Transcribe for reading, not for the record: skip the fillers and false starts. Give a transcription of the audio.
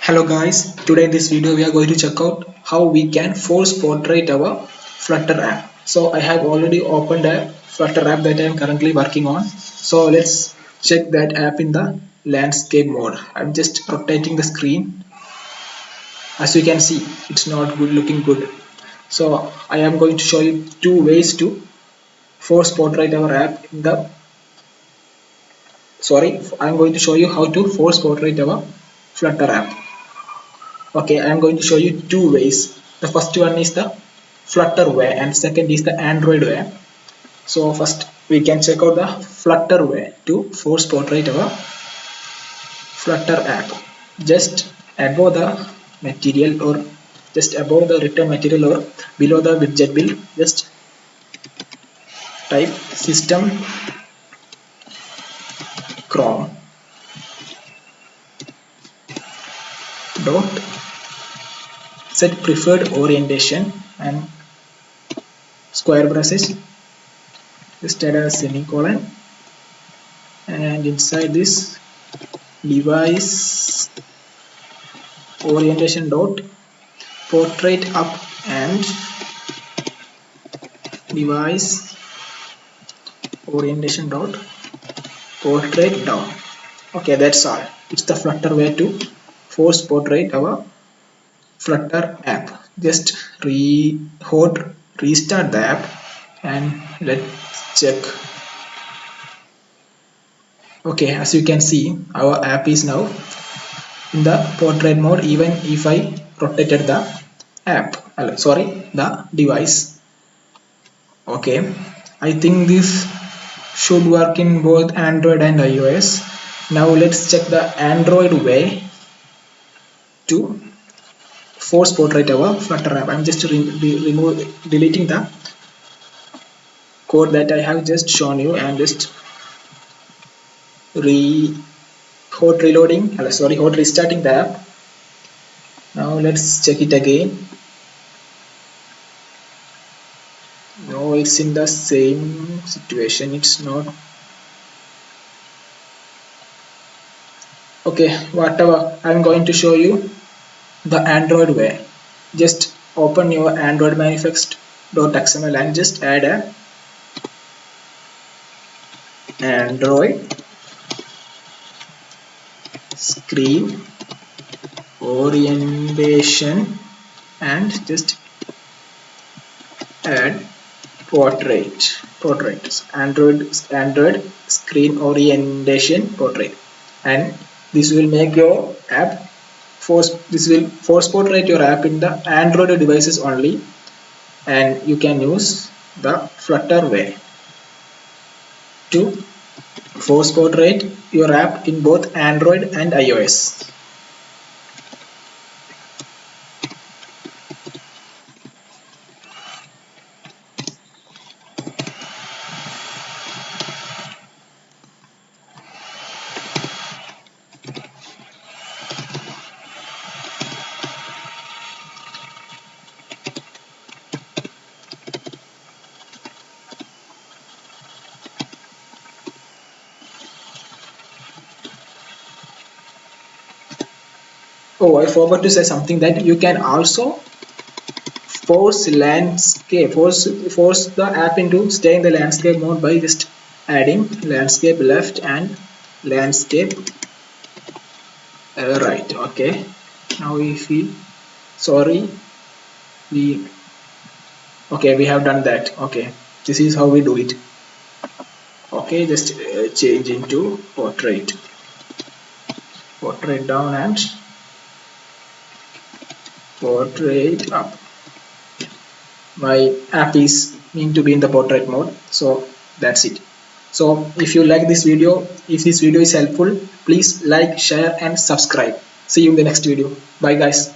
Hello guys, today in this video we are going to check out how we can force portrait our Flutter app. So I have already opened a Flutter app that I am currently working on. So let's check that app in the landscape mode. I'm just rotating the screen. As you can see, it's not good looking good. So I am going to show you two ways to force portrait our app in the I'm going to show you how to force portrait our Flutter app. Okay, I am going to show you two ways. The first one is the Flutter way and second is the Android way. So first we can check out the Flutter way to force portrait our Flutter app. Just above the material or just above the written material or below the widget build, just type system chrome dot set preferred orientation and square braces, just add a semicolon, and inside this device orientation dot portrait up and device orientation dot portrait down. Okay, that's all. It's the Flutter way to force portrait our Flutter app. Just restart the app and let's check. Okay, as you can see, our app is now in the portrait mode even if I rotated the app, the device. Okay, I think this should work in both Android and iOS. Now let's check the Android way to force portrait our Flutter app. I'm just deleting the code that I have just shown you and just hot restarting the app. Now let's check it again. No, it's in the same situation. It's not. Okay, whatever. I'm going to show you the Android way. Just open your Android manifest.xml and just add a Android screen orientation and just add portrait Android screen orientation portrait, and this will make your app this will force portrait your app in the Android devices only, and you can use the Flutter way to force portrait your app in both Android and iOS. Oh, I forgot to say something, that you can also force the app into stay in the landscape mode by just adding landscape left and landscape right. Okay, now if we we have done that. Okay, this is how we do it. Okay, just change into portrait down and portrait up. My app is meant to be in the portrait mode, so that's it. So if you like this video, if this video is helpful, please like, share and subscribe. See you in the next video. Bye guys.